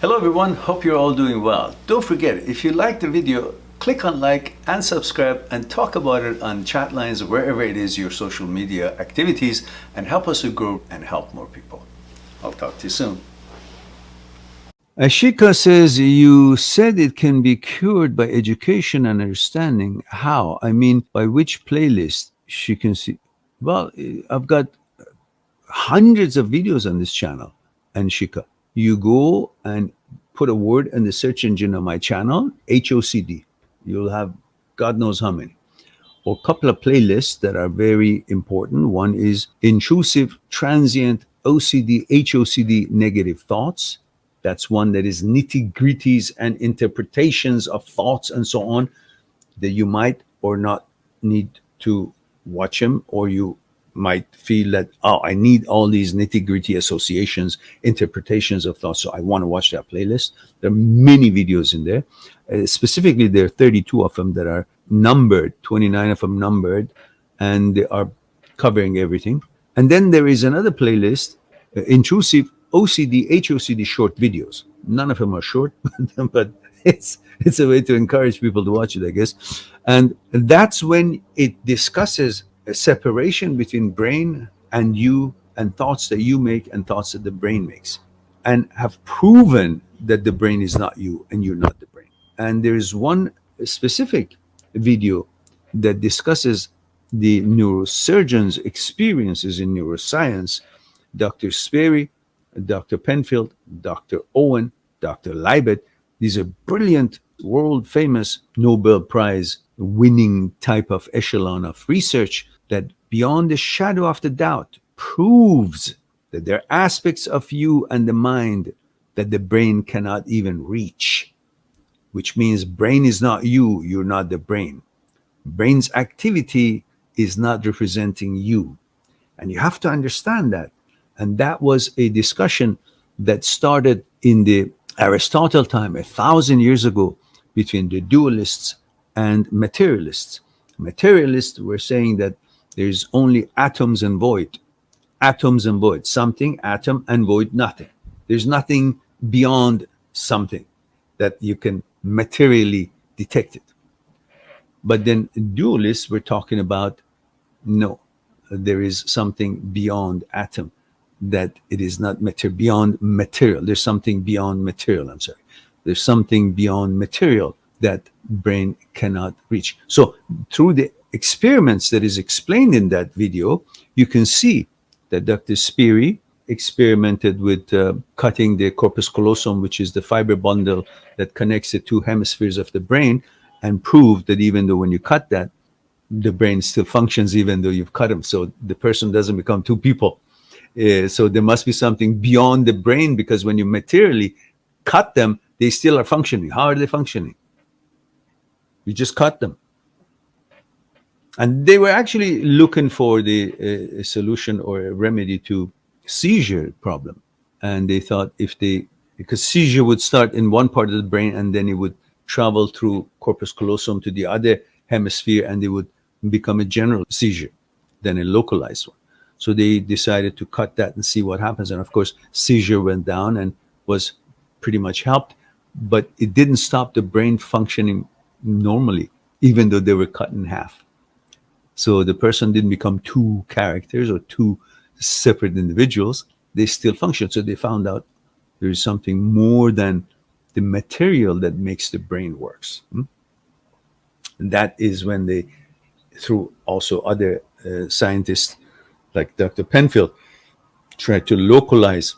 Hello everyone, hope you're all doing well. Don't forget, if you like the video, click on like and subscribe and talk about it on chat lines or wherever it is your social media activities, and help us to grow and help more people. I'll talk to you soon. Ashika says, you said it can be cured by education and understanding. How? I mean, by which playlist? She can see. Well, I've got hundreds of videos on this channel, Anshika. You go and put a word in the search engine of my channel, HOCD. You'll have God knows how many. Or a couple of playlists that are very important. One is Intrusive, Transient, OCD, HOCD, Negative Thoughts. That's one that is nitty-gritties and interpretations of thoughts and so on that you might or not need to watch them, or you might feel that, oh, I need all these nitty-gritty associations, interpretations of thoughts, so I want to watch that playlist. There are many videos in there. Specifically, there are 32 of them that are numbered, 29 of them numbered, and they are covering everything. And then there is another playlist, Intrusive, OCD, HOCD short videos. None of them are short, but it's a way to encourage people to watch it, I guess. And that's when it discusses a separation between brain and you, and thoughts that you make and thoughts that the brain makes, and have proven that the brain is not you and you're not the brain. And there's one specific video that discusses the neurosurgeon's experiences in neuroscience, Dr. Sperry, Dr. Penfield, Dr. Owen, Dr. Libet. These are brilliant, world famous Nobel Prize winning type of echelon of research that beyond the shadow of the doubt proves that there are aspects of you and the mind that the brain cannot even reach, which means brain is not you, you're not the brain. Brain's activity is not representing you. And you have to understand that. And that was a discussion that started in the Aristotle time 1,000 years ago between the dualists and materialists. Materialists were saying that there's only atoms and void. Atoms and void. Something, atom, and void, nothing. There's nothing beyond something that you can materially detect it. But then dualists were talking about, no, there is something beyond atom, that it is not beyond material. There's something beyond material, I'm sorry. There's something beyond material that brain cannot reach. So through the experiments that is explained in that video, you can see that Dr. Sperry experimented with cutting the corpus callosum, which is the fiber bundle that connects the two hemispheres of the brain, and proved that even though when you cut that, the brain still functions even though you've cut them. So the person doesn't become two people. So there must be something beyond the brain, because when you materially cut them, they still are functioning. How are they functioning? You just cut them. And they were actually looking for a solution or a remedy to seizure problem. And they thought because seizure would start in one part of the brain and then it would travel through corpus callosum to the other hemisphere, and they would become a general seizure, then a localized one. So they decided to cut that and see what happens. And of course, seizure went down and was pretty much helped, but it didn't stop the brain functioning normally, even though they were cut in half. So the person didn't become two characters or two separate individuals. They still function. So they found out there's something more than the material that makes the brain works. And that is when they, through also other scientists like Dr. Penfield, tried to localize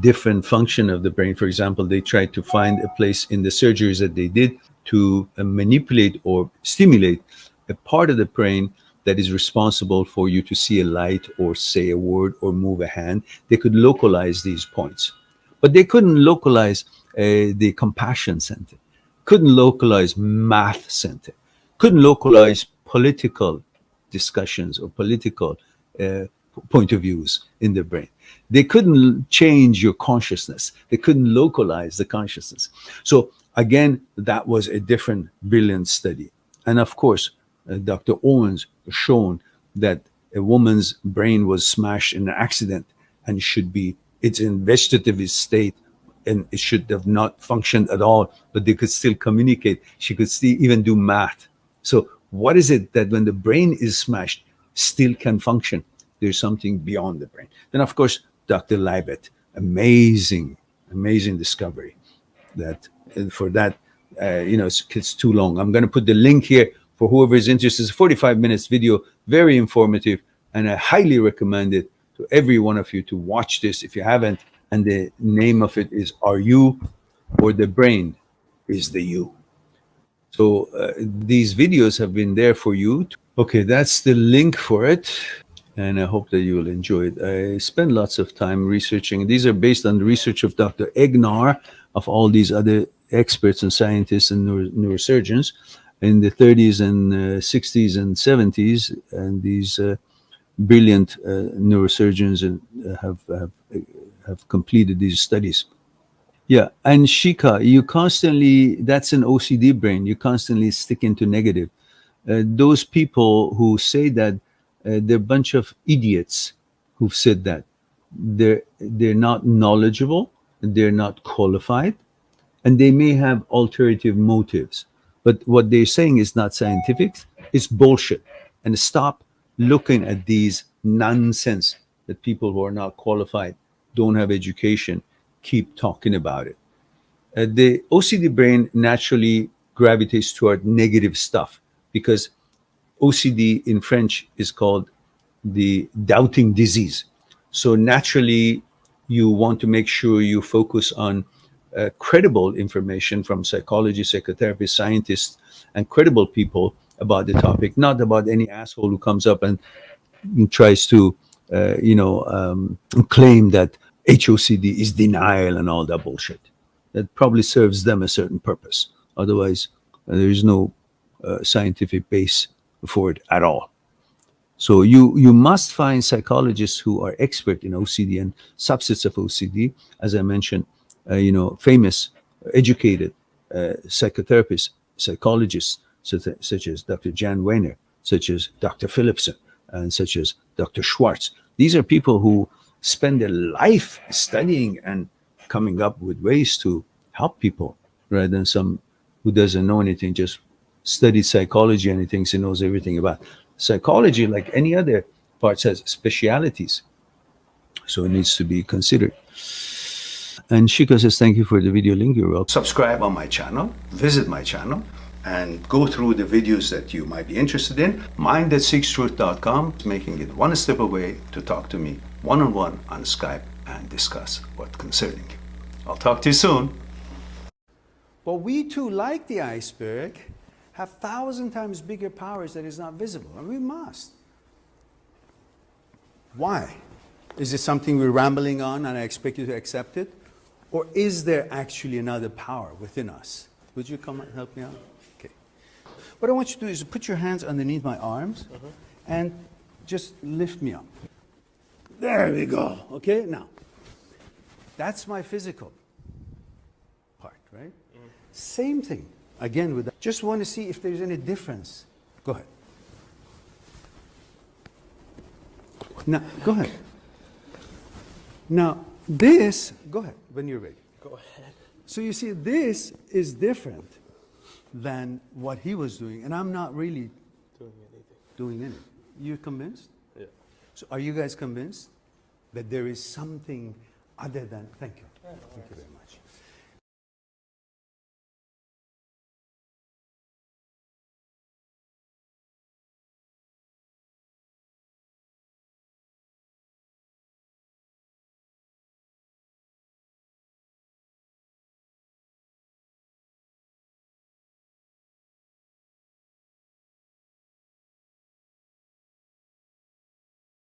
different function of the brain. For example, they tried to find a place in the surgeries that they did to manipulate or stimulate a part of the brain that is responsible for you to see a light or say a word or move a hand. They could localize these points, but they couldn't localize the compassion center, couldn't localize math center, couldn't localize political discussions or political point of views in the brain. They couldn't change your consciousness. They couldn't localize the consciousness. So again, that was a different brilliant study. And of course, Dr. Owens shown that a woman's brain was smashed in an accident and it's in vegetative state and it should have not functioned at all, but they could still communicate. She could still even do math. So what is it that when the brain is smashed, still can function? There's something beyond the brain. Then, of course, Dr. Libet, amazing, amazing discovery. That for that, it's too long. I'm going to put the link here for whoever is interested. It's a 45 minutes video, very informative, and I highly recommend it to every one of you to watch this if you haven't. And the name of it is "Are You or the Brain is the You?" So these videos have been there for you. Okay, that's the link for it, and I hope that you will enjoy it. I spend lots of time researching. These are based on the research of Dr. Egnar, of all these other experts and scientists and neurosurgeons in the 30s and 60s and 70s, and these brilliant neurosurgeons have completed these studies. Yeah, and Shika, you constantly, that's an OCD brain, you constantly stick into negative. Those people who say that, they're a bunch of idiots who've said that. They're not knowledgeable, they're not qualified, and they may have alternative motives. But what they're saying is not scientific, it's bullshit. And stop looking at these nonsense that people who are not qualified, don't have education, keep talking about it. The OCD brain naturally gravitates toward negative stuff because OCD in French is called the doubting disease. So naturally, you want to make sure you focus on credible information from psychologists, psychotherapists, scientists, and credible people about the topic, not about any asshole who comes up and tries to, claim that HOCD is denial and all that bullshit. That probably serves them a certain purpose. Otherwise, there is no scientific base for it at all. So you must find psychologists who are expert in OCD and subsets of OCD, as I mentioned, famous, educated psychotherapists, psychologists, such as Dr. Jan Weiner, such as Dr. Philipson, and such as Dr. Schwartz. These are people who spend their life studying and coming up with ways to help people, rather than some who doesn't know anything, just studied psychology and he thinks he knows everything about psychology. Like any other part, has specialities, so it needs to be considered. And Shika says, thank you for the video link. You're welcome. Subscribe on my channel, visit my channel, and go through the videos that you might be interested in. Mind@seekstruth.com is making it one step away to talk to me one-on-one on Skype and discuss what's concerning you. I'll talk to you soon. But we too, like the iceberg, have 1,000 times bigger powers that is not visible, and we must. Why? Is it something we're rambling on and I expect you to accept it? Or is there actually another power within us? Would you come and help me out? Okay. What I want you to do is put your hands underneath my arms and just lift me up. There we go. Okay, now, that's my physical part, right? Same thing, again, with that. Just want to see if there's any difference. Go ahead. Now, go ahead. Now, this, go ahead, when you're ready. Go ahead. So you see, this is different than what he was doing, and I'm not really doing anything. You convinced? Yeah. So are you guys convinced that there is something other than, thank you. Yeah, Thank you very much.